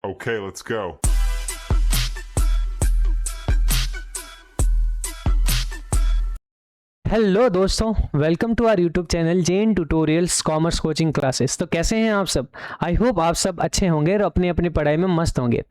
Okay, let's go. Hello दोस्तों, welcome to our YouTube channel Jain tutorials commerce coaching classes. तो कैसे हैं आप सब? आई होप आप सब अच्छे होंगे और अपनी अपनी पढ़ाई में मस्त होंगे।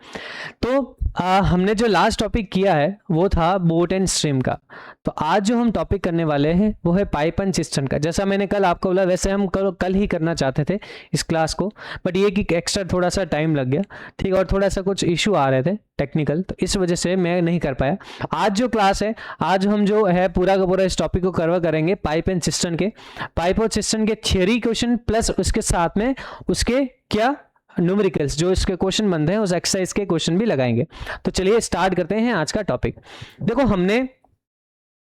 तो हमने जो लास्ट टॉपिक किया है वो था बोट एंड स्ट्रीम का। तो आज जो हम टॉपिक करने वाले हैं वो है पाइप एंड सिस्टम का। जैसा मैंने कल आपको बोला वैसे हम कल ही करना चाहते थे इस क्लास को, बट ये कि एक्स्ट्रा थोड़ा सा टाइम लग गया, ठीक, और थोड़ा सा कुछ इशू आ रहे थे टेक्निकल, तो इस वजह से मैं नहीं कर पाया। आज जो क्लास है, आज हम जो है पूरा का पूरा इस टॉपिक को कवर करेंगे पाइप एंड सिस्टम के, पाइप और सिस्टम के थियरी क्वेश्चन प्लस उसके साथ में उसके क्या न्यूमेरिकल्स जो इसके क्वेश्चन बनते हैं उस एक्सरसाइज के क्वेश्चन भी लगाएंगे। तो चलिए स्टार्ट करते हैं आज का टॉपिक। देखो, हमने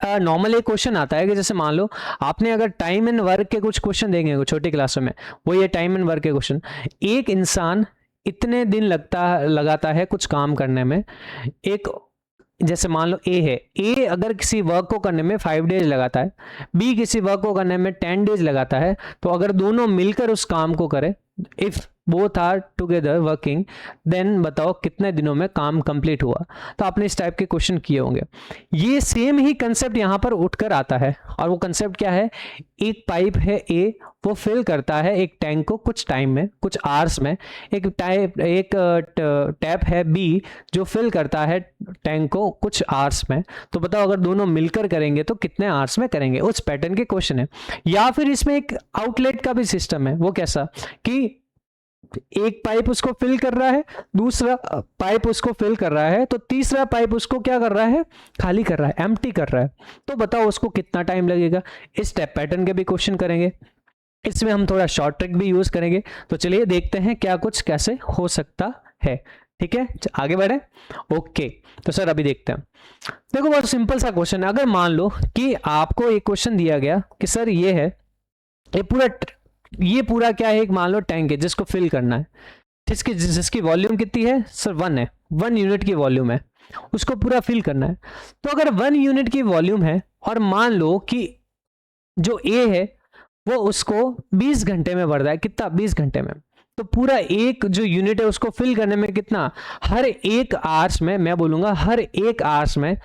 नॉर्मल एक क्वेश्चन आता है कि जैसे मान लो आपने अगर टाइम एंड वर्क के कुछ क्वेश्चन देंगे छोटी क्लासों में, वो ये टाइम एंड वर्क के क्वेश्चन, एक इंसान इतने दिन लगाता है कुछ काम करने में। एक जैसे मान लो ए अगर किसी वर्क को करने में 5 डेज लगाता है, बी किसी वर्क को करने में 10 डेज लगाता है, तो अगर दोनों मिलकर उस काम को करें, if both are together working, then बताओ कितने दिनों में काम कंप्लीट हुआ। तो आपने इस टाइप के क्वेश्चन किए होंगे। ये सेम ही कंसेप्ट यहाँ पर उठकर आता है, और वो कंसेप्ट क्या है? एक पाइप है ए, वो फिल करता है एक टैंक को कुछ टाइम में, कुछ आवर्स में। एक टैप है बी जो फिल करता है टैंक को कुछ आवर्स में। तो बताओ अगर दोनों मिलकर करेंगे तो कितने आवर्स में करेंगे? उस पैटर्न के क्वेश्चन है। या फिर इसमें एक आउटलेट का भी सिस्टम है। वो कैसा कि एक पाइप उसको फिल कर रहा है, दूसरा पाइप उसको फिल कर रहा है, तो तीसरा पाइप उसको क्या कर रहा है? खाली कर रहा है, एम्प्टी कर रहा है। तो बताओ उसको कितना टाइम लगेगा? इस स्टेप पैटर्न के भी क्वेश्चन करेंगे। इसमें हम थोड़ा शॉर्ट ट्रिक भी यूज करेंगे। तो चलिए देखते हैं क्या कुछ कैसे हो सकता है। ठीक है, आगे बढ़े। ओके, तो सर अभी देखते हैं। देखो, बहुत सिंपल सा क्वेश्चन है। अगर मान लो कि आपको एक क्वेश्चन दिया गया कि सर ये है, ये पूरा क्या है? एक मान लो टैंक है जिसको फिल करना है, जिसकी वॉल्यूम कितनी है सर? 1 है, 1 यूनिट की वॉल्यूम है, उसको पूरा फिल करना है। तो अगर 1 यूनिट की वॉल्यूम है और मान लो कि जो ए है वो उसको 20 घंटे में भर रहा है, कितना? 20 घंटे में। तो पूरा एक जो यूनिट है उसको फिल करने में कितना? हर एक आवर्स में, मैं बोलूंगा हर एक आवर्स में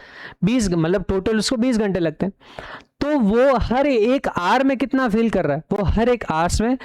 20, मतलब टोटल उसको 20 घंटे लगते हैं। तो वो हर एक आवर में कितना फिल कर रहा है? वो हर एक आवर्स में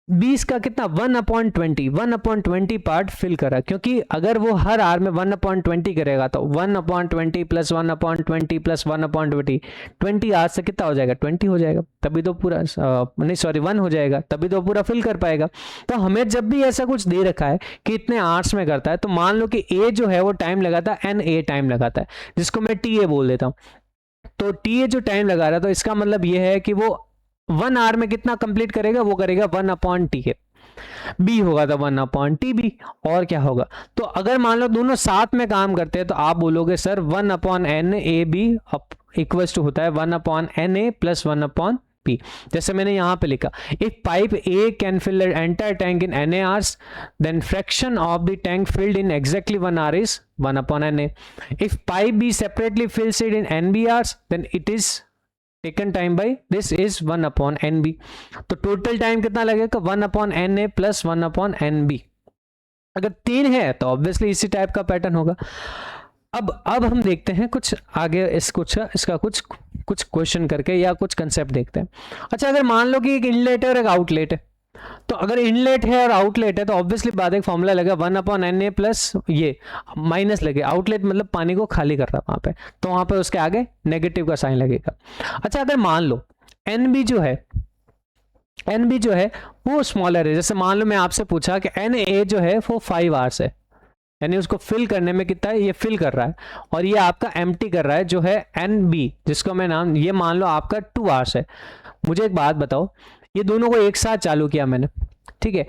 20 का कितना? 1/20 पार्ट फिल कर रहा है। क्योंकि अगर वो हर आवर में 1/20 करेगा तो 1/20 प्लस 1/20 प्लस 1/20, 20 आवर से कितना हो जाएगा? 20 हो जाएगा, तभी तो पूरा नहीं सॉरी 1 हो जाएगा, तभी तो पूरा फिल कर पाएगा। तो हमें जब भी ऐसा कुछ दे रखा है कि इतने आवर्स में करता है, तो मान लो कि ए जो है वो टाइम लगाता है, एन ए टाइम लगाता है, जिसको मैं टी ए बोल देता हूँ। तो टी ए जो टाइम लगा रहा है, तो इसका मतलब ये है कि वो 1 आवर में कितना कंप्लीट करेगा? वो करेगा 1/टी है। बी होगा तो 1/टी बी, और क्या होगा? तो अगर मान लो दोनों साथ में काम करते हैं तो आप बोलोगे सर 1/एन ए बी इक्वल्स टू होता है 1/एन ए प्लस 1/पी। जैसे मैंने यहां पे लिखा, if pipe A can fill entire tank in N A hours, then fraction of the tank filled in exactly 1 hour is 1/Na. If pipe B separately fills it in NB hours, then it is taken time by this is 1/NB. तो total time कितना लगेगा? 1/Na plus 1/NB। अगर 3 है तो obviously इसी type का pattern होगा। अब हम देखते हैं कुछ आगे इसका कुछ क्वेश्चन करके या कुछ कंसेप्ट देखते हैं। अच्छा, अगर मान लो कि एक इनलेट है और एक आउटलेट है, तो अगर इनलेट है और आउटलेट है तो ऑब्वियसली बात एक फॉर्मूला लगा 1/Na प्लस ये माइनस लगे, आउटलेट मतलब पानी को खाली कर रहा है वहां पे, तो वहां पे उसके आगे नेगेटिव का साइन लगेगा। अच्छा, अगर मान लो एनबी जो है वो स्मॉलर है, जैसे मान लो मैं आपसे पूछा कि एन ए जो है वो 5 आवर्स है, यानी उसको फिल करने में कितना है? ये फिल कर रहा है, और ये आपका एम्प्टी कर रहा है जो है एन बी, जिसको मैं नाम ये मान लो आपका 2 आवर्स है। मुझे एक बात बताओ, ये दोनों को एक साथ चालू किया मैंने, ठीक है,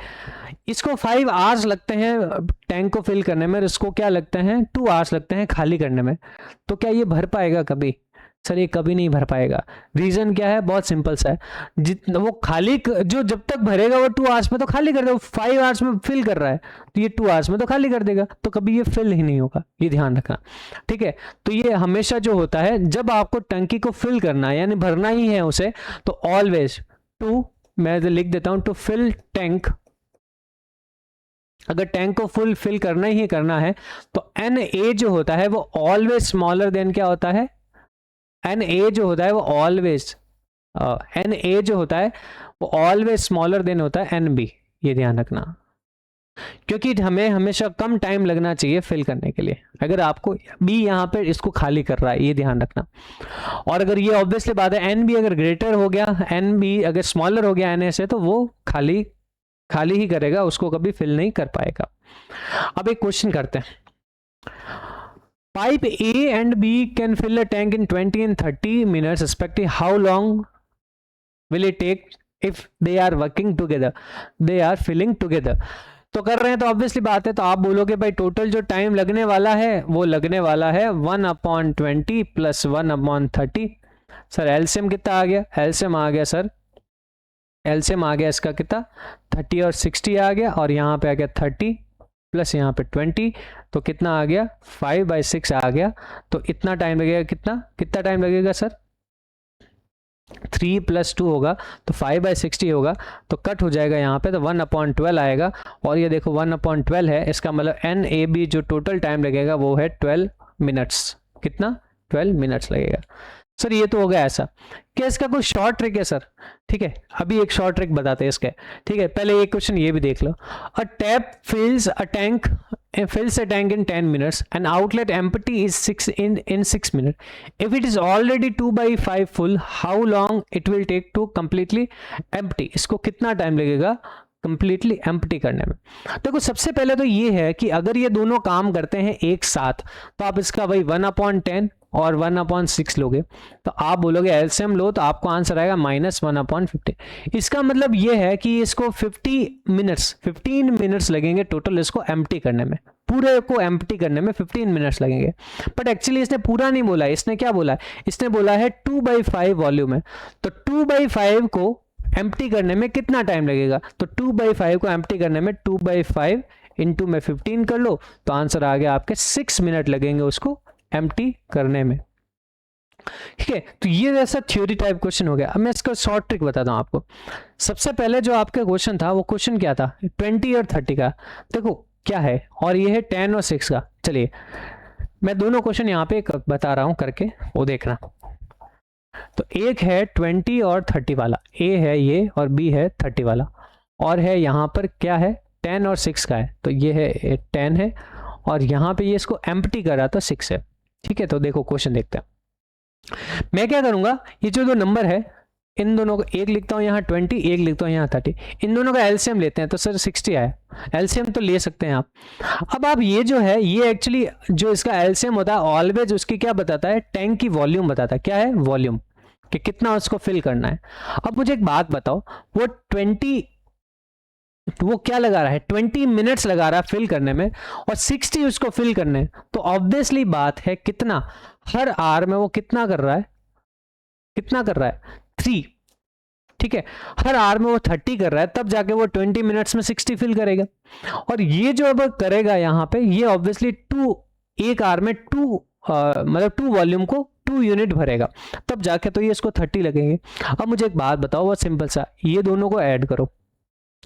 इसको 5 आवर्स लगते हैं टैंक को फिल करने में, इसको क्या लगते हैं? 2 आवर्स लगते हैं खाली करने में। तो क्या ये भर पाएगा कभी? सर ये कभी नहीं भर पाएगा। रीजन क्या है? बहुत सिंपल सा है, जितना वो खाली जो जब तक भरेगा वो 2 आवर्स में तो खाली कर देगा, 5 आवर्स में फिल कर रहा है तो ये 2 आवर्स में तो खाली कर देगा, तो कभी ये फिल ही नहीं होगा, ये ध्यान रखना, ठीक है। तो ये हमेशा जो होता है जब आपको टंकी को फिल करना है यानी भरना ही है उसे, तो ऑलवेज टू, मैं लिख देता हूं, टू फिल टैंक अगर टैंक को फुल फिल करना ही करना है तो एन ए जो होता है वो ऑलवेज स्मॉलर देन क्या होता है, एन ए जो होता है वो ऑलवेज एन ए जो होता है वो ऑलवेज स्मॉलर देन होता है एन बी, ये ध्यान रखना, क्योंकि हमें हमेशा कम टाइम लगना चाहिए फिल करने के लिए। अगर आपको बी यहाँ पे इसको खाली कर रहा है, ये ध्यान रखना। और अगर ये ऑब्वियसली बात है एन बी अगर ग्रेटर हो गया, एन बी अगर स्मॉलर हो गया एन ए से, तो वो खाली ही करेगा, उसको कभी फिल नहीं कर पाएगा। अब एक क्वेश्चन करते हैं, pipe A and B can fill a tank in 20 and 30 minutes respectively, how long will it take if they are working together, they are filling together. तो कर रहे हैं तो ऑब्वियसली बात है, तो आप बोलोगे भाई टोटल जो टाइम लगने वाला है वो लगने वाला है 1/20 प्लस 1/30। सर एलसीएम कितना आ गया, एलसीएम आ गया सर, एलसीएम आ गया इसका कितना 30 और 60 आ गया, और यहाँ पे आ गया 30 प्लस यहाँ पे 20, तो कितना आ गया 5/6 आ गया। तो इतना टाइम लगेगा, कितना टाइम लगेगा सर, 3 + 2 होगा तो 5/60 होगा, तो कट हो जाएगा यहाँ पे, तो 1/12 आएगा। और ये देखो 1/12 है, इसका मतलब एन ए बी जो टोटल टाइम लगेगा वो है 12 मिनट्स। कितना 12 मिनट्स लगेगा। सर ये तो हो गया ऐसा, क्या इसका कोई शॉर्ट ट्रिक है सर? ठीक है, अभी एक शॉर्ट ट्रिक बताते हैं इसके। ठीक है, पहले एक क्वेश्चन ये भी देख लो, a tap fills a tank in 10 minutes, an outlet empty is 6 minutes. If it is already 2/5 full, how long it will take to completely empty? इसको कितना टाइम लगेगा कंप्लीटली एम्प्टी करने में? देखो सबसे पहले तो ये है कि अगर ये दोनों काम करते हैं एक साथ, तो आप इसका वही 1/10 और 1/6 लोगे, तो आप बोलोगे एलसीएम लो, तो आपको आंसर आएगा -1/50। इसका मतलब ये है कि इसको 15 मिनट्स लगेंगे टोटल इसको एम्प्टी करने में, पूरे को एम्प्टी करने में 15 मिनट्स लगेंगे। बट एक्चुअली इसने पूरा नहीं बोला है, इसने क्या बोला है, इसने बोला है 2/5 वॉल्यूम है, तो 2/5 को एम्प्टी करने में कितना टाइम लगेगा, तो 2/5 को एम्प्टी करने में 2/5 इंटू में 15 कर लो, तो आंसर आ गया आपके 6 मिनट लगेंगे उसको एम्प्टी करने में। ठीक है, तो ये जैसा थ्योरी टाइप क्वेश्चन हो गया। अब मैं इसका शॉर्ट ट्रिक बताता हूं आपको। सबसे पहले जो आपका क्वेश्चन था वो क्वेश्चन क्या था, 20 और 30 का, देखो क्या है, और ये है 10 और 6 का। चलिए मैं दोनों क्वेश्चन यहाँ पे बता रहा हूं करके, वो देखना। तो एक है 20 और 30 वाला, ए है ये और बी है 30 वाला, और है यहाँ पर क्या है 10 और 6 का है, तो ये है 10 है, और यहाँ पे ये इसको एम्प्टी कर रहा था 6 है। ठीक है, तो देखो क्वेश्चन देखते हैं। मैं क्या करूँगा, ये जो दो नंबर है इन दोनों को एक लिखता हूँ यहाँ 20, एक लिखता हूँ यहाँ 30, इन दोनों का एलसीएम लेते हैं, तो सर 60 आया, एलसीएम तो ले सकते हैं आप। अब आप ये जो है, ये एक्चुअली जो इसका एलसीएम होता है ऑलवेज उसकी क्या बताता है, टैंक की वॉल्यूम बताता है, क्या है वॉल्यूम, कि कितना उसको फिल करना है। अब मुझे एक बात बताओ, वो क्या लगा रहा है 20 मिनट्स लगा रहा है फिल करने में, और 60 उसको फिल करने, तो ऑब्वियसली बात है कितना हर आर में वो कितना कर रहा है, 3। ठीक है, हर आर में वो 30 कर रहा है, तब जाके वो 20 मिनट्स में 60 फिल करेगा। और ये जो अब करेगा यहाँ पे, ये ऑब्वियसली एक आर में 2 मतलब 2 वॉल्यूम को 2 यूनिट भरेगा, तब जाके तो ये इसको 30 लगेंगे। अब मुझे एक बात बताओ, बहुत सिंपल सा, ये दोनों को ऐड करो,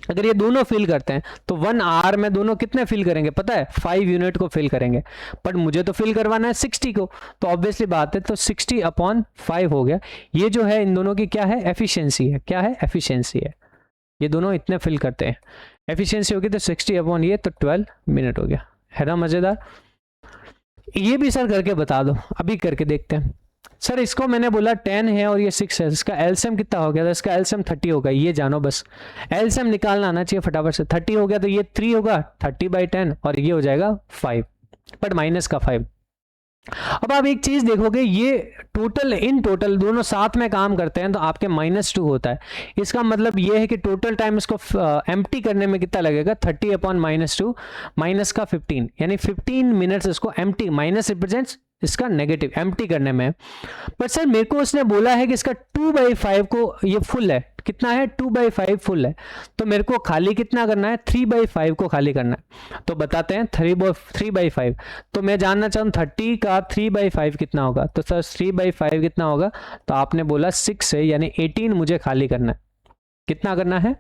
अगर ये दोनों फिल करते हैं तो 1 आवर में दोनों कितने फिल करेंगे पता है, 5 यूनिट को फिल करेंगे, बट मुझे तो फिल करवाना है 60 को, तो ऑब्वियसली बात है, तो 60/5 हो गया। ये जो है इन दोनों की क्या है, एफिशिएंसी है, क्या है एफिशिएंसी है, ये दोनों इतने फिल करते हैं, एफिशिएंसी होगी तो 60 ये, तो 12 मिनट हो गया, है ना मजेदार। ये भी सर करके बता दो, अभी करके देखते हैं। सर इसको मैंने बोला 10 है और ये 6 है, इसका एलसीएम कितना हो गया था, इसका एलसीएम 30 होगा, ये जानो बस, एलसीएम निकालना आना चाहिए फटाफट से। 30 हो गया तो ये 3 होगा, 30/10, और ये हो जाएगा 5, बट माइनस का 5। अब आप एक चीज देखोगे, ये इन टोटल दोनों साथ में काम करते हैं तो आपके -2 होता है। इसका मतलब ये है कि टोटल टाइम इसको एम्प्टी करने में कितना लगेगा, 30/-2 माइनस का 15, यानी 15 मिनट्स इसको एम्प्टी, माइनस रिप्रेजेंट्स इसका नेगेटिव, एम्प्टी करने में। बट सर मेरे को उसने बोला है कि इसका 2/5 को ये फुल है, कितना है 2/5 फुल है, तो मेरे को खाली कितना करना है, 3/5 को खाली करना है। तो बताते हैं 3/5, तो मैं जानना चाहूँ 30 का 3/5 कितना होगा, तो सर 3/5 कितना होगा, तो आपने बोला 6 है, यानी 18 मुझे खाली करना है। कितना करना है,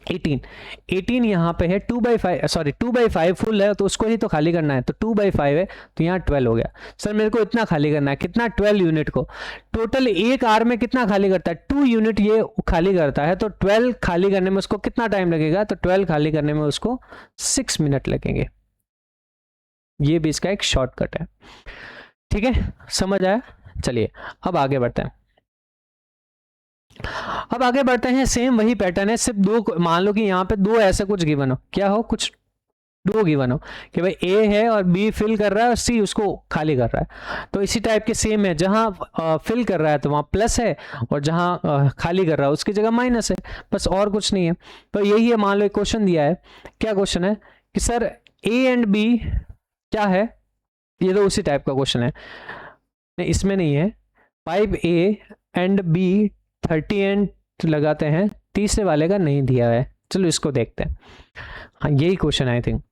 18 यहाँ पे है 2/5, सॉरी 2/5 फुल है तो उसको ही तो खाली करना है, तो 2/5 है तो यहाँ 12 हो गया। सर मेरे को इतना खाली करना है, कितना? 12 यूनिट को। टोटल एक आर में कितना खाली करता है? 2 यूनिट ये खाली करता है, तो 12 खाली करने में उसको कितना टाइम लगेगा? तो 12 खाली करने में उसको 6 मिनट लगेंगे। ये भी इसका एक शॉर्टकट है। ठीक है, समझ आया? चलिए अब आगे बढ़ते हैं। अब आगे बढ़ते हैं, सेम वही पैटर्न है, सिर्फ दो, मान लो कि यहाँ पे दो ऐसा कुछ गिवन हो, क्या हो, कुछ दो गिवन हो कि भाई ए है और बी फिल कर रहा है और सी उसको खाली कर रहा है। तो इसी टाइप के सेम है, जहाँ फिल कर रहा है तो वहाँ प्लस है और जहाँ खाली कर रहा है उसकी जगह माइनस है, बस और कुछ नहीं है। तो यही है, मान लो एक क्वेश्चन दिया है, क्या क्वेश्चन है कि सर ए एंड बी क्या है, ये तो उसी टाइप का क्वेश्चन है, नहीं इसमें नहीं है। 5A एंड बी 30 एंड लगाते हैं, तीसरे वाले का नहीं दिया है, चलो इसको देखते हैं। हाँ यही question I think.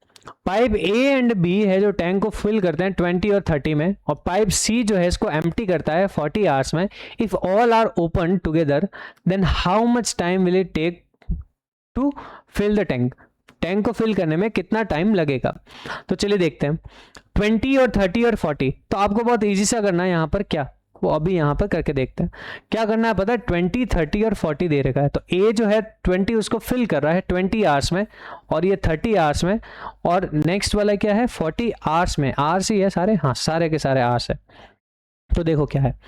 Pipe A and B है जो टैंक को फिल करते हैं 20 और 30 में, और पाइप सी जो है इसको एम्प्टी करता है 40 आवर्स में। If all are open together then how much time will it take to fill the tank, tank को फिल करने में कितना टाइम लगेगा। तो चलिए देखते हैं 20 और 30 और 40, तो आपको बहुत इजी सा करना है यहाँ पर, क्या वो अभी यहाँ पर करके देखते हैं। क्या करना है पता है, 20, 30 और 40 दे रखा है, तो ए जो है 20 उसको फिल कर रहा है 20 आवर्स में, और ये 30 आवर्स में, और नेक्स्ट वाला क्या है 40 आवर्स में। आवर्स ही है सारे, हाँ सारे के सारे आवर्स है। तो देखो क्या है,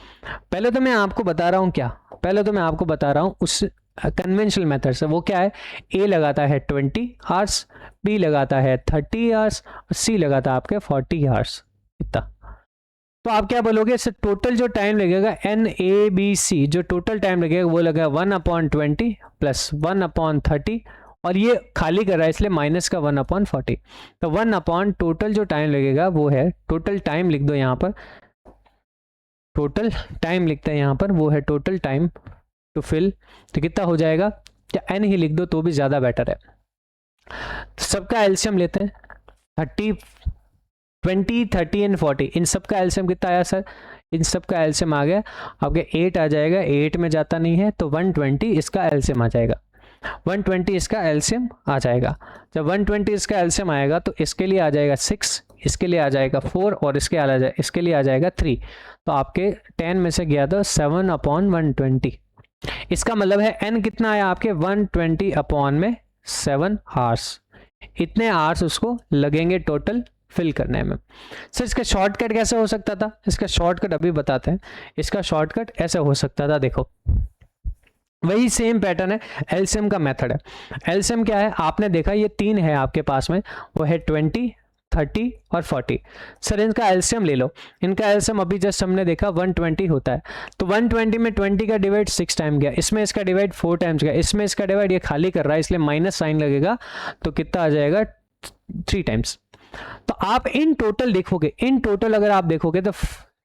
पहले तो मैं आपको बता रहा हूँ क्या, पहले तो मैं आपको बता रहा हूँ उस कन्वेंशनल मेथड से। वो क्या है, ए लगाता है 20 आवर्स, बी लगाता है 30 आवर्स, और सी लगाता है आपके 40 आवर्स, इतना। तो आप क्या बोलोगे, इससे टोटल जो टाइम लगेगा NABC, जो टोटल टाइम लगेगा वो लगेगा 1/20 प्लस 1/30, और ये खाली कर रहा है इसलिए माइनस का 1/40। तो 1 टोटल जो टाइम लगेगा वो है, टोटल टाइम लिख दो यहाँ पर, टोटल टाइम लिखते हैं यहाँ पर, वो है टोटल टाइम टू फिल। तो कितना हो जाएगा, क्या n ही लिख दो तो भी ज़्यादा बेटर है। तो सबका एलसीएम लेते हैं, 20, 30 एंड 40, इन सब का एलसीएम कितना आया सर, इन सब का एलसीएम आ गया आपके 8 आ जाएगा, 8 में जाता नहीं है तो 120 इसका एलसीएम आ जाएगा, 120 इसका एलसीएम आ जाएगा। जब 120 इसका एलसीएम आएगा तो इसके लिए आ जाएगा 6, इसके लिए आ जाएगा 4, और इसके लिए आ जाएगा 3। तो आपके 10 में से गया था 7/120। इसका मतलब है n कितना आया आपके 120/7 आवर्स, इतने आवर्स उसको लगेंगे टोटल फिल करने में। सर इसका शॉर्टकट कैसे हो सकता था, इसका शॉर्टकट अभी बताते हैं। इसका शॉर्टकट ऐसे हो सकता था, देखो वही सेम पैटर्न है, एलसीएम का मेथड है। एलसीएम क्या है, आपने देखा ये 3 है आपके पास में, वो है 20, 30 और 40। सर इनका एलसीएम ले लो, इनका एलसीएम अभी जस्ट हमने देखा 120 होता है, तो 120 में 20 का डिवाइड 6 टाइम गया, इसमें इसका डिवाइड 4 टाइम्स गया, इसमें इसका डिवाइड ये खाली कर रहा है इसलिए माइनस साइन लगेगा, तो कितना आ जाएगा 3 टाइम्स। तो आप इन टोटल देखोगे, इन टोटल अगर आप देखोगे तो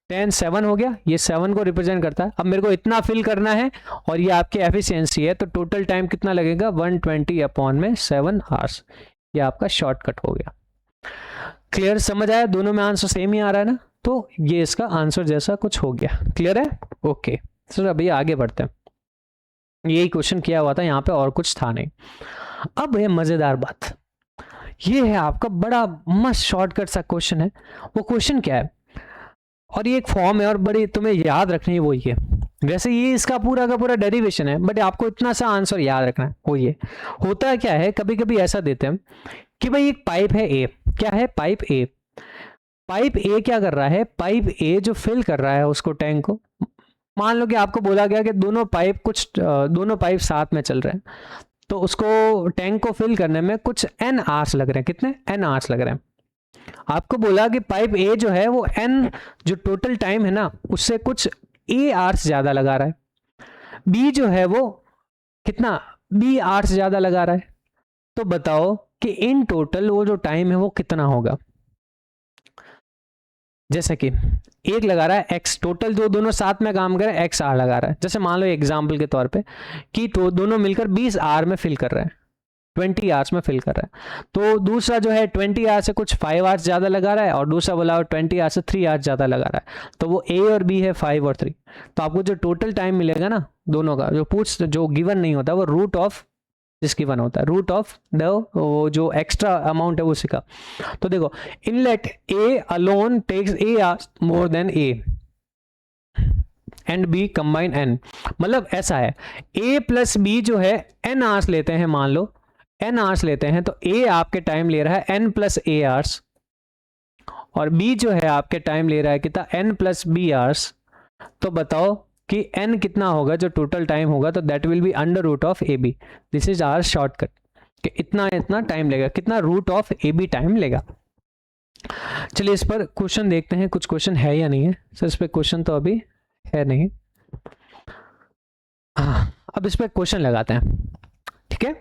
10 7 हो गया, ये 7 को रिप्रेजेंट करता है। अब मेरे को इतना फिल करना है और ये आपकी एफिशिएंसी है, तो टोटल टाइम कितना लगेगा 120/7 आवर्स। ये आपका शॉर्टकट हो गया। क्लियर, समझ आया, दोनों में आंसर सेम ही आ रहा है ना, तो ये इसका आंसर जैसा कुछ हो गया। क्लियर है, ओके। सर अभी आगे बढ़ते हैं, यही क्वेश्चन किया हुआ था यहाँ पे और कुछ था नहीं। अब है मजेदार बात, ये है आपका बड़ा मस्त शॉर्टकट सा क्वेश्चन है। वो क्वेश्चन क्या है, और ये एक फॉर्म है और बड़ी तुम्हें याद रखनी है वो ये, वैसे ये इसका पूरा का पूरा डेरिवेशन है, बट आपको इतना सा आंसर याद रखना है। वो ये होता है क्या है, कभी कभी ऐसा देते हैं कि भाई एक पाइप है ए, क्या है पाइप ए, पाइप ए क्या कर रहा है, पाइप ए जो फिल कर रहा है उसको टैंक को, मान लो कि आपको बोला गया कि दोनों पाइप साथ में चल रहे हैं, तो उसको टैंक को फिल करने में कुछ n आवर्स लग रहे हैं, कितने n आवर्स लग रहे हैं। आपको बोला कि पाइप ए जो है वो n जो टोटल टाइम है ना उससे कुछ a आवर्स ज्यादा लगा रहा है, b जो है वो कितना b आवर्स ज्यादा लगा रहा है। तो बताओ कि इन टोटल वो जो टाइम है वो कितना होगा। जैसे कि एक लगा रहा है x, टोटल जो दोनों साथ में काम कर रहे हैं x आर लगा रहा है, जैसे मान लो एग्जाम्पल के तौर पे कि तो दोनों मिलकर 20 आवर में फिल कर रहे हैं, 20 आवर्स में फिल कर रहा है। तो दूसरा जो है 20 आवर्स से कुछ 5 आवर्स ज़्यादा लगा रहा है, और दूसरा बोला 20 आवर्स से 3 आवर्स ज़्यादा लगा रहा है, तो वो A और B है 5 और 3। तो आपको जो टोटल टाइम मिलेगा ना दोनों का, जो गिवन नहीं होता वो रूट ऑफ जिसकी 1 होता है, रूट ऑफ द वो जो एक्स्ट्रा अमाउंट है उसी का। तो देखो, inlet A alone takes A more than A and B combine N, मतलब ऐसा है ए प्लस बी जो है एन आवर्स लेते हैं, मान लो एन आवर्स लेते हैं, तो ए आपके टाइम ले रहा है एन प्लस ए आवर्स, और बी जो है आपके टाइम ले रहा है कितना, एन प्लस बी आवर्स। तो बताओ कि एन कितना होगा जो टोटल टाइम होगा, तो that will be under root of A B. This is our shortcut कि इतना इतना टाइम लेगा, कितना, root of A B time लेगा। चलिए इस पर क्वेश्चन देखते हैं, कुछ क्वेश्चन है या नहीं है। सर इस पर क्वेश्चन तो अभी है नहीं, हाँ अब इस पर क्वेश्चन लगाते हैं, ठीक है।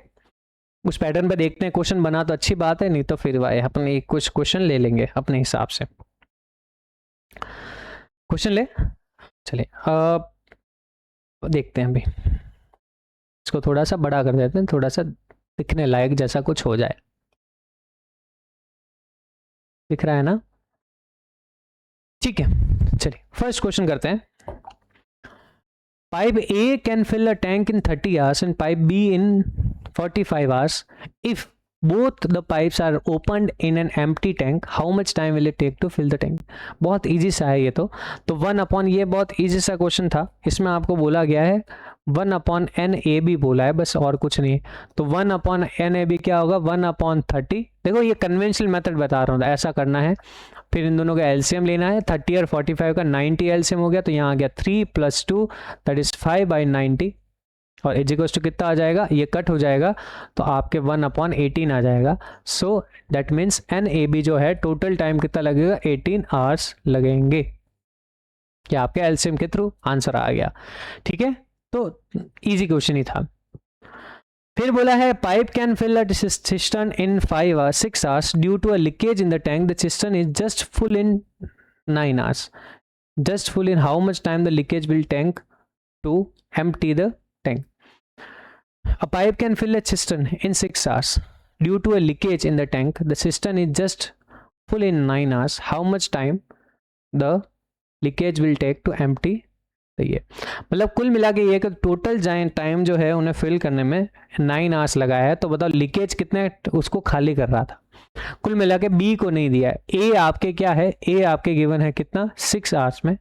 उस पैटर्न पे देखते हैं, क्वेश्चन बना तो अच्छी बात है, नहीं तो फिर भाई अपन एक कुछ क्वेश्चन ले लेंगे अपने हिसाब से। क्वेश्चन ले, चलिए देखते हैं अभी, इसको थोड़ा सा बड़ा कर देते हैं, थोड़ा सा दिखने लायक जैसा कुछ हो जाए। दिख रहा है ना, ठीक है। चलिए फर्स्ट क्वेश्चन करते हैं। Pipe A can fill a tank in 30 hours and pipe B in 45 hours. If both the pipes are opened in an empty tank, how much time will it take to fill the tank? बहुत easy सा है ये तो 1 upon, ये बहुत easy सा question था, इसमें आपको बोला गया है 1 अपॉन एन ए बी बोला है, बस और कुछ नहीं। तो 1 अपॉन एन ए बी क्या होगा, 1 अपॉन 30। देखो ये कन्वेंशनल मेथड बता रहा हूँ, ऐसा करना है। फिर इन दोनों का एलसीएम लेना है, 30 और 45 का 90 एलसीएम हो गया, तो यहाँ आ गया 3 + 2 दैट इज 5/90, और इज इक्वल टू कितना आ जाएगा, ये कट हो जाएगा तो आपके 1 अपॉन 18 आ जाएगा। So that means N A B जो है टोटल टाइम कितना लगेगा, 18 आवर्स लगेंगे। क्या आपके एलसीएम के थ्रू आंसर आ गया, ठीक है। तो इजी क्वेश्चन ही था। फिर बोला है pipe can fill a cistern in 6 hours due to a leakage in the tank, the cistern is just full in 9 hours. Just full in how much time the leakage will tank to empty the tank? A pipe can fill a cistern in 6 hours due to a leakage in the tank, the cistern is just full in 9 hours. How much time the leakage will take to empty? तो ये मतलब कुल मिला के ये total time जो है उन्हें फिल करने में 9 आवर्स लगाया है। तो बताओ लीकेज कितने उसको खाली कर रहा था। कुल मिला के बी को नहीं दिया है, ए आपके क्या है, ए आपके गिवन है कितना 6 आवर्स में।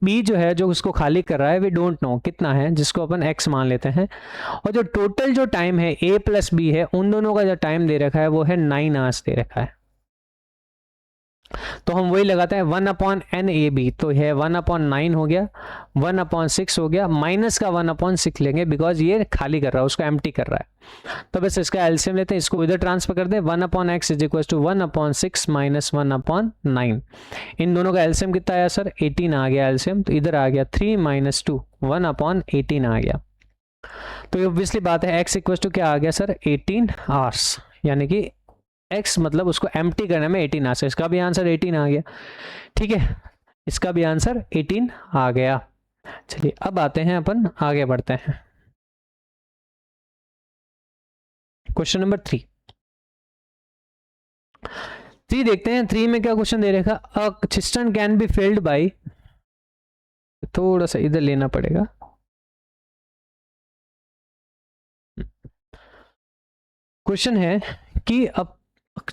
बी जो है जो उसको खाली कर रहा है वी डोंट नो कितना है, जिसको अपन एक्स मान लेते हैं। और जो टोटल जो टाइम है ए प्लस बी है, उन दोनों का जो टाइम दे रखा है वो है 9 आवर्स दे रखा है। तो हम वही लगाते हैं 1 अपॉन एन ए बी, तो है 1 अपॉन 9 हो गया, 1 अपॉन 6 हो गया, माइनस का 1 अपॉन 6 लेंगे बिकॉज ये खाली कर रहा है, उसको एम्प्टी कर रहा है। तो बस इसका एलसीएम लेते हैं, इसको इधर ट्रांसफर कर दें, 1 upon x is equal to 1 upon 6 minus 1 upon 9। इन दोनों का एलसीएम कितना आया सर, 18 आ गया एलसीएम। तो इधर आ गया 3 माइनस 2 1 अपॉन 18 आ गया। तो ऑब्वियसली बात है एक्स इक्वल टू क्या आ गया सर 18 आवर्स, यानी कि x मतलब उसको एम्प्टी करने में 18 आवर्स। इसका भी आंसर 18 आ गया, ठीक है, इसका भी आंसर 18 आ गया। चलिए अब आते हैं अपन आगे बढ़ते हैं, क्वेश्चन नंबर 3 देखते हैं। 3 में क्या क्वेश्चन दे रखा, a cistern can be filled by, थोड़ा सा इधर लेना पड़ेगा, क्वेश्चन है कि अब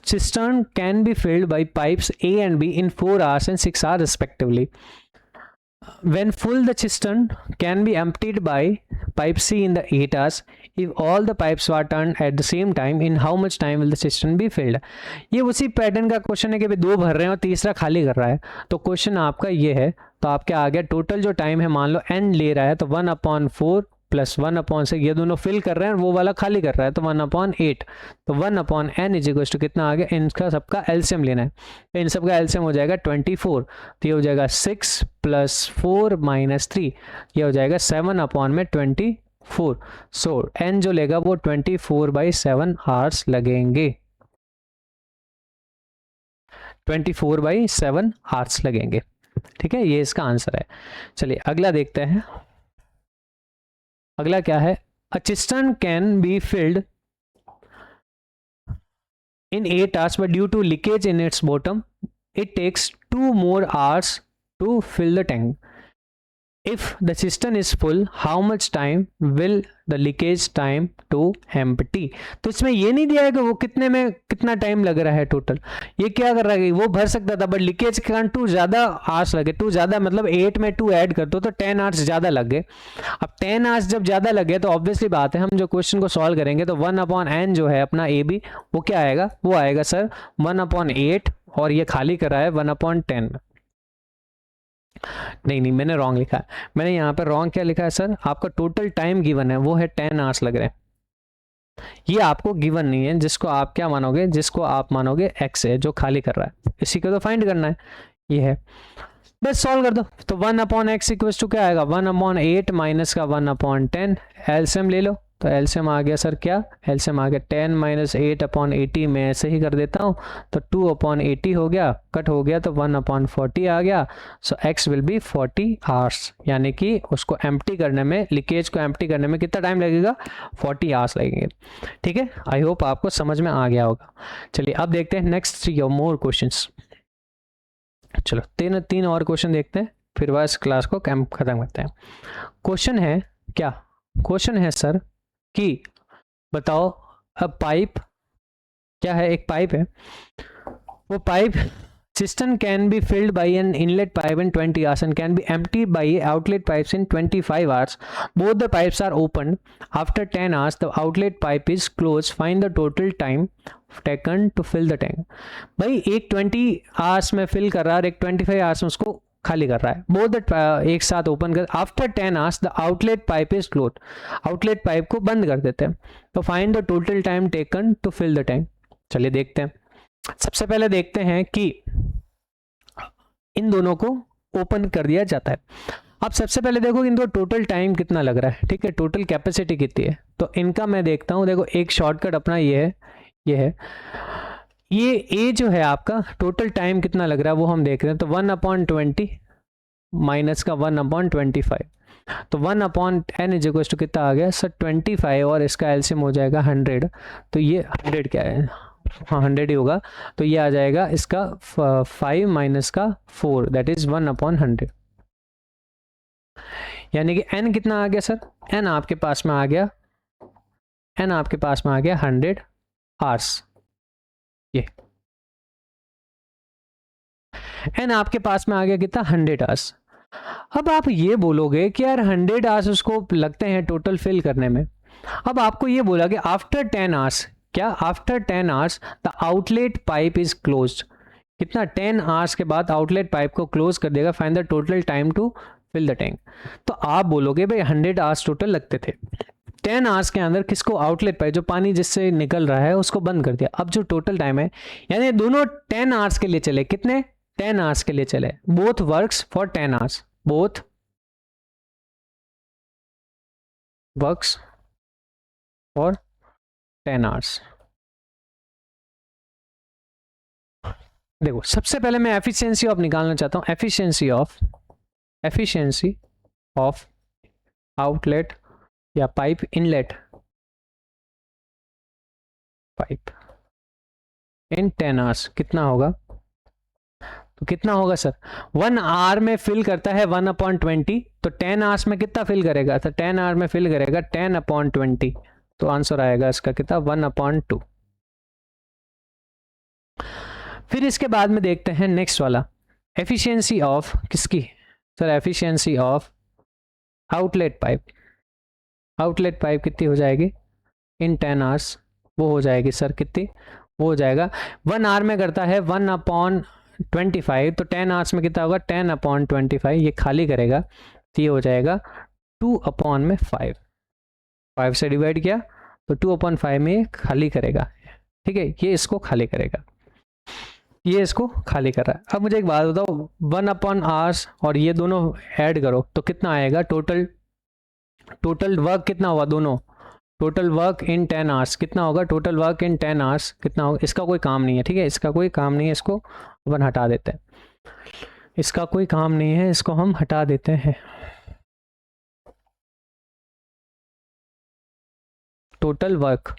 cistern can be filled by pipes A and B in 4 hours and 6 hours respectively. When full, the cistern can be emptied by pipe C in the 8 hours. If all the pipes were turned at the same time, in how much time will the cistern be filled? ये उसी pattern का question है कि भाई 2 भर रहे हैं और तीसरा खाली कर रहा है। तो क्वेश्चन आपका ये है, तो आपके आ गया टोटल जो टाइम है, मान लो n ले रहा है, तो 1/4 प्लस 1/6, ये दोनों फिल कर रहे हैं, वो वाला खाली कर रहा है, तो 1/8। तो 1/n इज इक्वल टू कितना आ गया, इनका सबका एलसीएम लेना है, तो इन सबका एलसीएम हो जाएगा 24। तो ये हो जाएगा 6 + 4 - 3, ये हो जाएगा 7/24। सो n जो लेगा वो 24/7 आवर्स लगेंगे, 24/7 आवर्स लगेंगे, ठीक है, ये इसका आंसर है। चलिए अगला देखते हैं, अगला क्या है, a cistern can be filled in 8 hours but due to leakage in its bottom it takes 2 more hours to fill the tank. If the system is full how much time will the leakage time to empty. तो इसमें ये नहीं दिया है कि वो कितने में कितना टाइम लग रहा है टोटल, ये क्या कर रहा है, वो भर सकता था बट लीकेज के कारण 2 ज़्यादा आवर्स लगे, 2 ज़्यादा मतलब 8 में 2 ऐड कर दो तो 10 आवर्स ज़्यादा लग गए। अब 10 आवर्स जब ज़्यादा लगे तो ऑब्वियसली बात है हम जो क्वेश्चन को सॉल्व करेंगे तो 1/n जो है अपना ए बी वो क्या आएगा, वो आएगा सर 1/8 और ये खाली करा है 1/10 में। नहीं मैंने रॉन्ग लिखा है, मैंने यहाँ पर रॉन्ग क्या लिखा है सर, आपका टोटल टाइम गिवन है वो है 10 आवर्स लग रहे हैं, ये आपको गिवन नहीं है, जिसको आप क्या मानोगे, जिसको आप मानोगे x है जो खाली कर रहा है, इसी को तो फाइंड करना है, ये है, बस सॉल्व कर दो। तो 1/x इक्वल्स टू क्या आएगा 1/8 माइनस का 1/10, एलसीएम ले लो, तो एलसीएम आ गया सर क्या, एलसीएम आ गया 10 माइनस 8/80 में ऐसे ही कर देता हूँ तो 2/80 हो गया, कट हो गया तो 1/40 आ गया। सो x विल बी 40 आवर्स, यानी कि उसको एम्प्टी करने में, लीकेज को एम्प्टी करने में कितना टाइम लगेगा, 40 आवर्स लगेंगे। ठीक है, आई होप आपको समझ में आ गया होगा। चलिए अब देखते हैं नेक्स्ट 3 मोर क्वेश्चंस। चलो तीन और क्वेश्चन देखते हैं, फिर बस क्लास को खत्म करते हैं। क्वेश्चन है क्या, क्वेश्चन है सर कि बताओ अब पाइप क्या है, एक पाइप है, वो pipe system can be filled by an inlet pipe in 20 hours and can be emptied by outlet pipes in 25 hours. Both the pipes are opened. After 10 hours the outlet pipe is closed. Find the total time taken to fill the tank. भाई एक 20 hours में fill कर रहा है और एक 25 hours में उसको खाली कर रहा है, बोथ द एक साथ ओपन कर। After 10 hours the outlet pipe is close, outlet pipe को बंद कर देते हैं। तो find the total time taken to fill the tank. चलिए देखते हैं, सबसे पहले देखते हैं कि इन दोनों को ओपन कर दिया जाता है। अब सबसे पहले देखो इनको टोटल टाइम कितना लग रहा है, ठीक है, टोटल कैपेसिटी कितनी है, तो इनका मैं देखता हूँ। देखो एक शॉर्टकट अपना ये है, ये ए जो है आपका टोटल टाइम कितना लग रहा है वो हम देख रहे हैं। तो 1/20 माइनस का 1/25, तो 1/n इज इक्वल टू कितना आ गया सर 25 और इसका एलसीएम हो जाएगा 100। तो ये 100 क्या है, हाँ 100 ही होगा, तो ये आ जाएगा इसका 5 माइनस का 4 दैट इज 1/100, यानी कि n कितना आ गया सर, n आपके पास में आ गया, n आपके पास में आ गया 100 आवर्स। ये n आपके पास में आ गया कितना 100 आवर्स। अब आप ये बोलोगे कि यार 100 आवर्स उसको लगते हैं टोटल फिल करने में। अब आपको ये बोला कि आफ्टर 10 आवर्स, क्या after 10 hours the outlet pipe is closed, कितना 10 आवर्स के बाद आउटलेट पाइप को क्लोज कर देगा। Find the total time to fill the tank. तो आप बोलोगे भाई 100 आवर्स टोटल लगते थे, 10 आवर्स के अंदर किसको, आउटलेट पाइप जो पानी जिससे निकल रहा है उसको बंद कर दिया। अब जो टोटल टाइम है, यानी दोनों 10 आवर्स के लिए चले, कितने 10 आवर्स के लिए चले, both works for 10 hours, both works for 10 hours. देखो सबसे पहले मैं एफिशिएंसी ऑफ निकालना चाहता हूं, एफिशिएंसी ऑफ आउटलेट या पाइप इनलेट पाइप इन 10 आवर्स कितना होगा, तो कितना होगा सर 1 आवर में फिल करता है 1/20, तो 10 आवर्स में कितना फिल करेगा, तो 10 आवर में फिल करेगा 10/20, तो आंसर आएगा इसका कितना 1/2। फिर इसके बाद में देखते हैं नेक्स्ट वाला, एफिशिएंसी ऑफ किसकी sir, efficiency of outlet pipe. Outlet pipe कितनी हो जाएगी इन 10 आवर्स, वो हो जाएगी सर कितनी, वो हो जाएगा 1 आवर में करता है 1/25, तो 10 आवर्स में कितना होगा 10/25, ये खाली करेगा तो ये हो जाएगा 2/5, 5 से डिवाइड किया तो 2/5 में खाली करेगा, ठीक है, ये इसको खाली करेगा, ये इसको खाली कर रहा है। अब मुझे एक बात बताओ 1/आवर्स और ये दोनों ऐड करो तो कितना आएगा, टोटल वर्क कितना होगा, दोनों टोटल वर्क इन 10 आवर्स कितना होगा, टोटल वर्क इन 10 आवर्स कितना होगा, इसका कोई काम नहीं है, ठीक है, इसका कोई काम नहीं है, इसको अपन हटा देते हैं, इसका कोई काम नहीं है, इसको हम हटा देते हैं। टोटल वर्क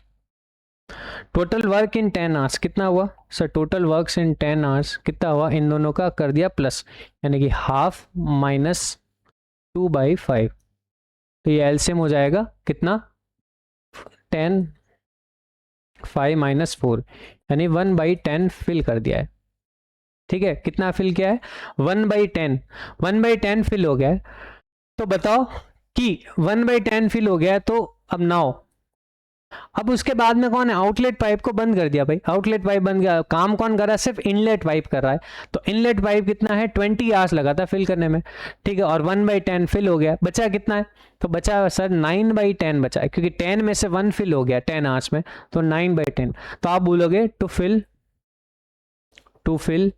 इन 10 आवर्स कितना हुआ sir, total works in 10 hours कितना हुआ, इन दोनों का कर दिया प्लस, यानी कि हाफ माइनस 2/5, तो ये एलसीएम हो जाएगा कितना 10, 5 - 4 यानी 1/10 फिल कर दिया है। ठीक है, कितना फिल किया है 1/10, 1/10 फिल हो गया है। तो बताओ कि 1/10 फिल हो गया है, तो अब नाउ अब उसके बाद में कौन है, आउटलेट पाइप को बंद कर दिया भाई, आउटलेट पाइप बंद गया, काम कौन कर रहा है, सिर्फ इनलेट पाइप कर रहा है। तो इनलेट पाइप कितना है 20 आवर्स लगा था फिल करने में। ठीक है, और 1/10 फिल हो गया, बचा कितना है, तो बचा सर 9/10 बचा है, क्योंकि 10 में से 1 फिल हो गया 10 आवर्स में, तो 9/10। तो आप बोलोगे to fill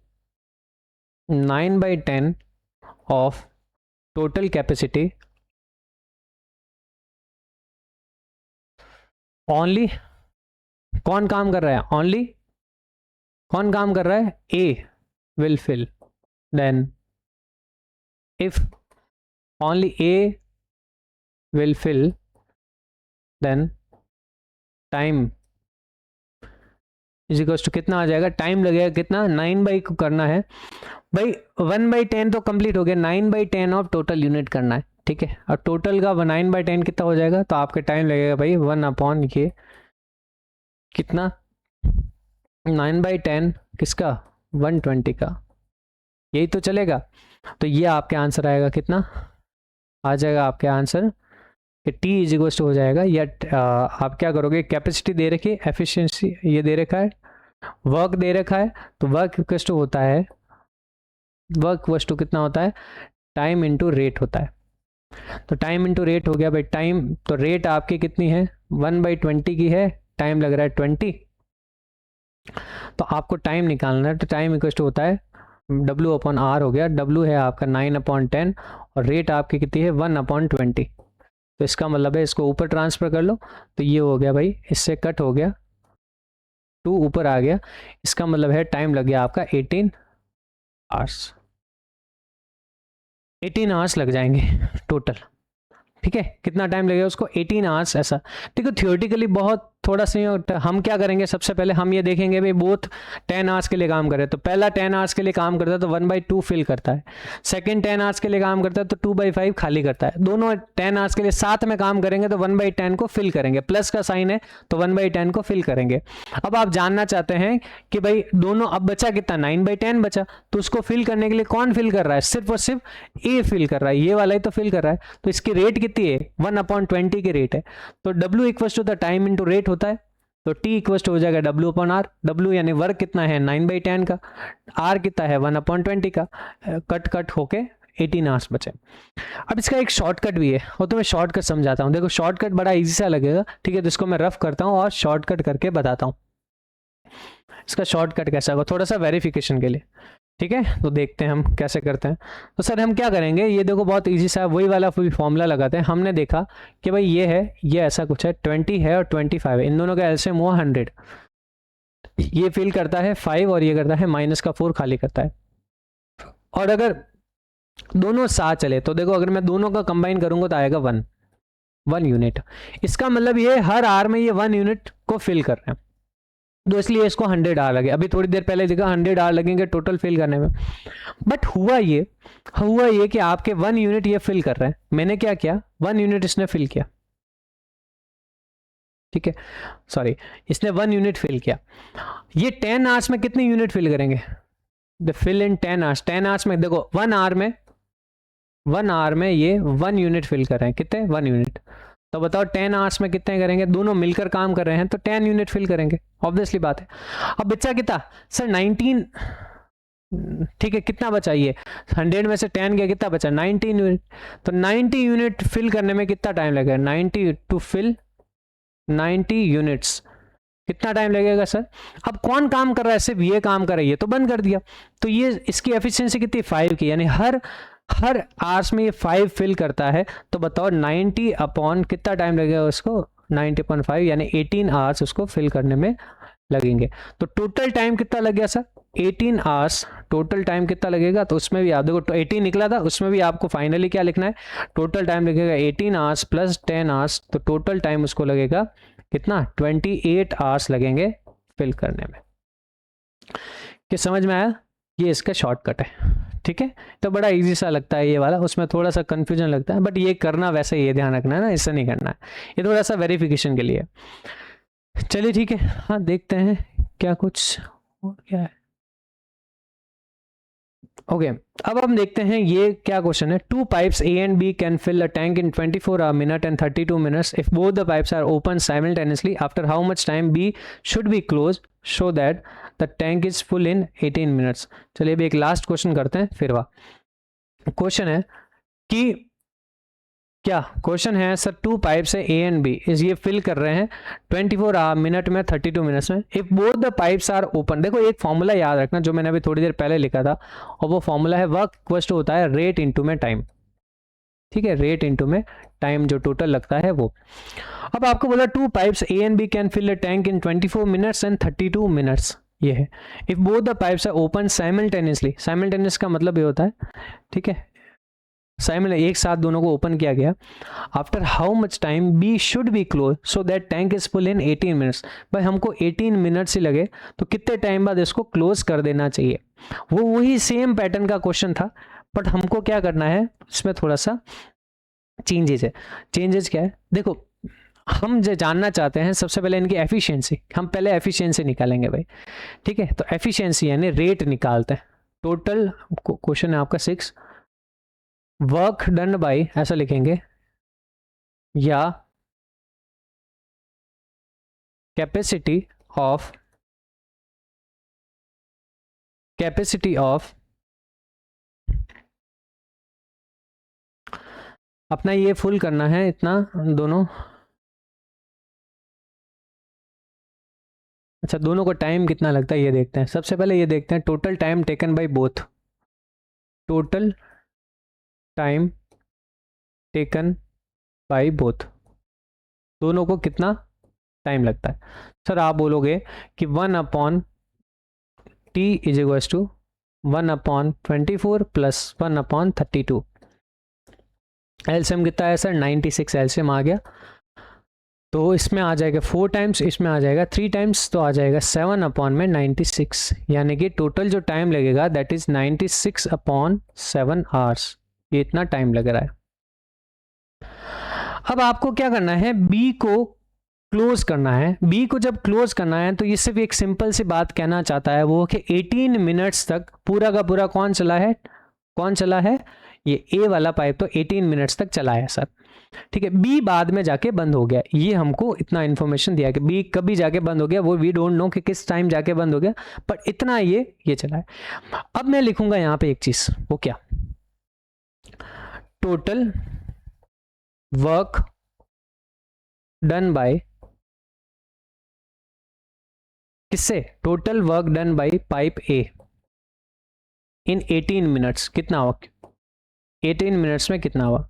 9/10 of total capacity only, कौन काम कर रहा है, ओनली कौन काम कर रहा है, A will fill, then if only A will fill then time is equals to कितना आ जाएगा, टाइम लगेगा कितना 9 को करना है भाई, 1/10 तो कंप्लीट हो गया, 9/10 ऑफ टोटल यूनिट करना है। ठीक है, और टोटल का 9/10 कितना हो जाएगा, तो आपके टाइम लगेगा भाई 1 ये कितना 9/10 किसका 120 का, यही तो चलेगा। तो ये आपके आंसर आएगा कितना, आ जाएगा आपके आंसर कि टी इज इक्वल टू हो जाएगा, या आप क्या करोगे, कैपेसिटी दे रखी है, एफिशिएंसी ये दे रखा है, वर्क दे रखा है, तो वर्क इक्वल टू होता है, वर्क इक्वल टू कितना होता है, टाइम इंटू रेट होता है। तो टाइम इंटू रेट हो गया भाई, टाइम तो रेट आपकी कितनी है 1/20 की है, टाइम लग रहा है 20, तो आपको टाइम निकालना है, तो टाइम इक्वल टू होता है W/R हो गया, W है आपका 9/10 और रेट आपकी कितनी है 1/20। तो इसका मतलब है इसको ऊपर ट्रांसफर कर लो, तो ये हो गया भाई, इससे कट हो गया 2 ऊपर आ गया, इसका मतलब है टाइम लग गया आपका 18 आवर्स, 18 आवर्स लग जाएंगे टोटल। ठीक है, कितना टाइम लगेगा उसको 18 आवर्स ऐसा। ठीक है, थियोरेटिकली बहुत थोड़ा सा हम क्या करेंगे, सबसे पहले हम ये देखेंगे भाई बोथ 10 आवर्स के लिए काम करे, तो पहला 10 आवर्स के लिए काम करता है तो 1/2 फिल करता है, सेकंड 10 आवर्स के लिए काम करता है तो 2/5 खाली करता है, दोनों 10 आवर्स के लिए साथ में काम करेंगे तो 1/10 को फिल करेंगे, प्लस का साइन है तो 1/10 को फिल करेंगे। अब आप जानना चाहते हैं कि भाई दोनों, अब बचा कितना 9/10 बचा, तो उसको फिल करने के लिए कौन फिल कर रहा है, सिर्फ और सिर्फ ए फिल कर रहा है, ये वाला ही तो फिल कर रहा है, तो इसकी रेट कितनी है 1/20 की रेट है, तो W equal to the time into rate होता है, तो T इक्वल टू हो जाएगा W/R, W यानी वर्क कितना है 9/10 का, R कितना है 1/20 का, कट कट होके 18 आवर्स बचे। अब इसका एक शॉर्टकट भी है, वो तो मैं शॉर्टकट समझाता हूँ, देखो शॉर्टकट बड़ा इजी सा लगेगा। ठीक है, तो इसको मैं रफ करता हूँ और शॉर्टकट करके बताता हूँ इसका शॉर्टकट कैसा होगा, थोड़ा सा वेरिफिकेशन के लिए। ठीक है, तो देखते हैं हम कैसे करते हैं। तो सर हम क्या करेंगे, ये देखो बहुत इजी सा वही वाला फॉर्मूला लगाते हैं। हमने देखा कि भाई ये है, ये ऐसा कुछ है, 20 है और 25 है, इन दोनों का एलसीएम हुआ 100, ये फिल करता है 5 और ये करता है -4 खाली करता है। और अगर दोनों साथ चले तो देखो, अगर मैं दोनों का कंबाइन करूंगा तो आएगा 1 यूनिट, इसका मतलब ये हर आर में ये 1 यूनिट को फिल कर रहे हैं, तो इसलिए इसको 100 आर लगे। अभी थोड़ी देर पहले देखा 100 आर लगेंगे टोटल फिल करने में, बट हुआ ये कि आपके 1 यूनिट ये फिल कर रहे हैं, मैंने क्या किया 1 यूनिट इसने फिल किया। ठीक है, सॉरी, इसने 1 यूनिट फिल किया, ये 10 आवर्स में कितने यूनिट फिल करेंगे, the fill in 10 hours, 10 hours में देखो 1 आवर में ये 1 यूनिट फिल कर रहे हैं, कितने 1 यूनिट, तो बताओ 10 आवर्स में कितने करेंगे, दोनों मिलकर काम कर रहे हैं तो 10 यूनिट फिल करेंगे, ऑब्वियसली बात है। अब बच्चा कितना सर 19, ठीक है, कितना बचा ये 100 में से 10 गया, कितना बचा 19 यूनिट, तो 90 यूनिट फिल करने में कितना टाइम लगेगा, 90 टू फिल 90 यूनिट्स, कितना टाइम लगेगा सर। अब कौन काम कर रहा है, सिर्फ ये काम कर रहा है, ये तो बंद कर दिया, तो ये इसकी एफिशिएंसी कितनी 5 की, यानी हर आवर्स में ये 5 फिल करता है, तो बताओ 90 अपॉन कितना टाइम लगेगा उसको 90/5 यानी 18 आवर्स उसको फिल करने में लगेंगे। तो टोटल टाइम कितना लग गया सर 18 आवर्स, टोटल टाइम कितना लगेगा, तो उसमें भी आप देखो 18 निकला था, उसमें भी आपको फाइनली क्या लिखना है, टोटल टाइम लगेगा 18 आवर्स प्लस 10 आवर्स, तो टोटल टाइम उसको लगेगा कितना 28 आवर्स लगेंगे फिल करने में। क्या समझ में आया, ये इसका शॉर्टकट है। ठीक है, तो बड़ा इजी सा लगता है ये वाला, उसमें थोड़ा सा कंफ्यूजन लगता है, बट ये करना वैसे ये ध्यान रखना है ना, इससे नहीं करना है, ये थोड़ा सा वेरिफिकेशन के लिए। चलिए ठीक है, हाँ देखते हैं क्या कुछ और क्या है। ओके अब हम देखते हैं ये क्या क्वेश्चन है। Two pipes A and B can fill a tank in 24 minute and 32 minutes if both the pipes are open simultaneously after how much time B should be close so that the tank is full in 18 minutes. चलिए अभी एक last question करते हैं फिर वाह। Question है कि क्या क्वेश्चन है सर, टू पाइप्स है ए एंड बी, इस ये फिल कर रहे हैं 24 मिनट में 32 मिनट्स में। If both the pipes are open, देखो एक फॉर्मूला याद रखना जो मैंने अभी थोड़ी देर पहले लिखा था, और वो फॉर्मूला है वर्क इक्वल टू होता है रेट इनटू में टाइम। ठीक है, रेट इनटू में टाइम जो टोटल लगता है वो। अब आपको बोला two pipes A and B can fill a tank in 24 minutes and 32 minutes, ये है। If both the pipes are open simultaneously, simultaneous का मतलब ये होता है, ठीक है, साइमल एक साथ दोनों को ओपन किया गया। After how much time B should be close so that tank is full in 18 minutes. भाई हमको 18 मिनट्स ही लगे तो कितने टाइम बाद इसको क्लोज कर देना चाहिए। वो वही सेम पैटर्न का क्वेश्चन था, बट हमको क्या करना है, इसमें थोड़ा सा चेंजेस है। चेंजेस क्या है, देखो हम जो जानना चाहते हैं सबसे पहले इनकी एफिशिएंसी, हम पहले एफिशिएंसी निकालेंगे भाई। ठीक है, तो एफिशिएंसी यानी रेट निकालते हैं। टोटल क्वेश्चन है आपका 6, वर्क डन बाय ऐसा लिखेंगे, या कैपेसिटी ऑफ अपना ये फुल करना है इतना दोनों। अच्छा दोनों को टाइम कितना लगता है ये देखते हैं। सबसे पहले ये देखते हैं total time taken by both, total time taken by both, दोनों को कितना टाइम लगता है। सर आप बोलोगे कि 1 t is equal to 1/24 plus 1/32। LCM कितना है सर, 96 एलसीएम आ गया। तो इसमें आ जाएगा 4 टाइम्स, इसमें आ जाएगा 3 टाइम्स, तो आ जाएगा 7/96, यानी कि टोटल जो टाइम लगेगा दैट इज 96/7 आवर्स। ये इतना टाइम लग रहा है। अब आपको क्या करना है, बी को क्लोज करना है। बी को जब क्लोज करना है तो ये सिर्फ एक सिंपल सी बात कहना चाहता है वो कि 18 मिनट्स तक पूरा का पूरा कौन चला है, ये ए वाला पाइप तो 18 मिनट्स तक चला है सर। ठीक है, बी बाद में जाके बंद हो गया, ये हमको इतना इन्फॉर्मेशन दिया कि बी कभी जाके बंद हो गया, वो वी डोंट नो कि किस टाइम जाके बंद हो गया, पर इतना ये चला है। अब मैं लिखूंगा यहाँ पे एक चीज, वो क्या, टोटल वर्क डन बाय, किससे, total work done by pipe A in 18 minutes, कितना हुआ, 18 मिनट्स में कितना हुआ,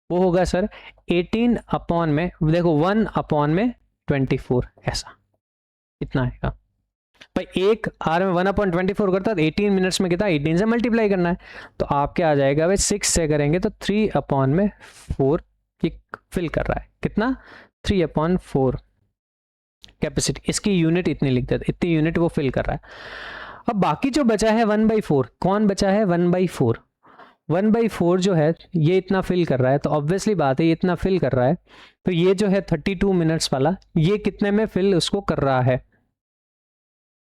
वो होगा सर 18 अपॉन में, देखो 1/24, ऐसा इतना आएगा भाई। एक आर में 1/24 करता है तो 18 मिनट्स में कितना, 18 से मल्टीप्लाई करना है, तो आपके आ जाएगा भाई 6 से करेंगे तो 3/4 ये फिल कर रहा है, कितना 3/4 कैपेसिटी, इसकी यूनिट इतनी लिख देते, इतनी यूनिट वो फिल कर रहा है। अब बाकी जो बचा है 1/4, कौन बचा है 1/4, 1/4 जो है ये इतना फिल कर रहा है, तो ऑब्वियसली बात है ये इतना फिल कर रहा है, तो ये जो है 32 मिनट्स वाला ये कितने में फिल उसको कर रहा है,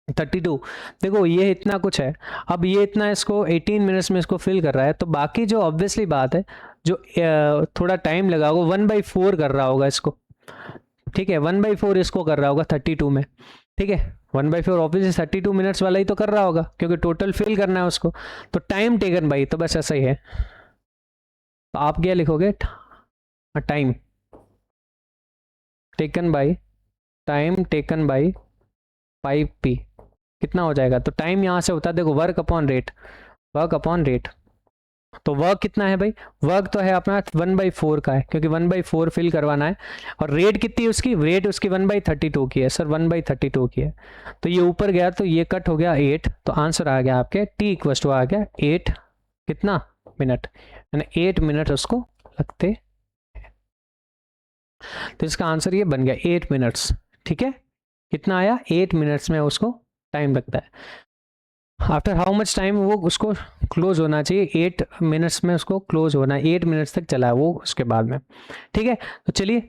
32। देखो ये इतना कुछ है, अब ये इतना इसको 18 मिनट्स में इसको फिल कर रहा है, तो बाकी जो ऑब्वियसली बात है जो थोड़ा टाइम लगा होगा 1/4 कर रहा होगा इसको। ठीक है, 1/4 इसको कर रहा होगा 32 में। ठीक है, 1/4 ऑब्वियसली 32 मिनट्स वाला ही तो कर रहा होगा क्योंकि टोटल फिल करना है उसको। तो टाइम टेकन बाई, तो बस ऐसा ही है, तो आप क्या लिखोगे, time taken by pipe P कितना हो जाएगा। तो टाइम यहां से होता है, देखो वर्क अपॉन रेट, तो वर्क कितना है भाई, वर्क तो है अपना 1/4 का है क्योंकि 1/4 फिल करवाना है, और रेट कितनी है उसकी, रेट उसकी 1/32 की है सर, 1/32 की है, तो ये ऊपर गया तो ये कट हो गया 8, तो आंसर आ गया आपके t इक्वल टू आ गया 8 कितना मिनट, यानी 8 मिनट उसको लगते हैं। तो इसका आंसर ये बन गया 8 मिनट्स। ठीक है, कितना आया, 8 मिनट्स में उसको टाइम लगता है। आफ्टर हाउ मच टाइम वो उसको क्लोज होना चाहिए, 8 मिनट्स में उसको क्लोज होना है, 8 मिनट्स तक चला है वो उसके बाद में। ठीक है, तो चलिए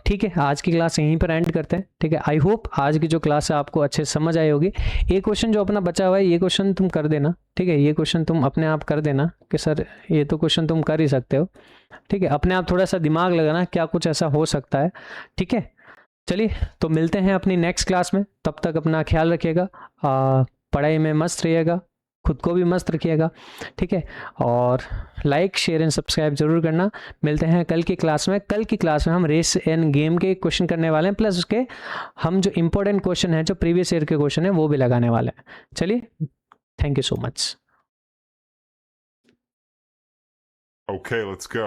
ठीक है, आज की क्लास यहीं पर एंड करते हैं। ठीक है, आई होप आज की जो क्लास है आपको अच्छे से समझ आई होगी। एक क्वेश्चन जो अपना बचा हुआ है, ये क्वेश्चन तुम कर देना। ठीक है, ये क्वेश्चन तुम अपने आप कर देना कि सर ये तो क्वेश्चन तुम कर ही सकते हो। ठीक है, अपने आप थोड़ा सा दिमाग लगाना क्या कुछ ऐसा हो सकता है। ठीक है, चलिए तो मिलते हैं अपनी नेक्स्ट क्लास में। तब तक अपना ख्याल रखिएगा, पढ़ाई में मस्त रहिएगा, खुद को भी मस्त रखिएगा। ठीक है, और लाइक शेयर एंड सब्सक्राइब जरूर करना। मिलते हैं कल की क्लास में। कल की क्लास में हम रेस एंड गेम के क्वेश्चन करने वाले हैं, प्लस उसके हम जो इंपॉर्टेंट क्वेश्चन है, जो प्रीवियस ईयर के क्वेश्चन है, वो भी लगाने वाले हैं। चलिए, thank you so much. Okay, let's go.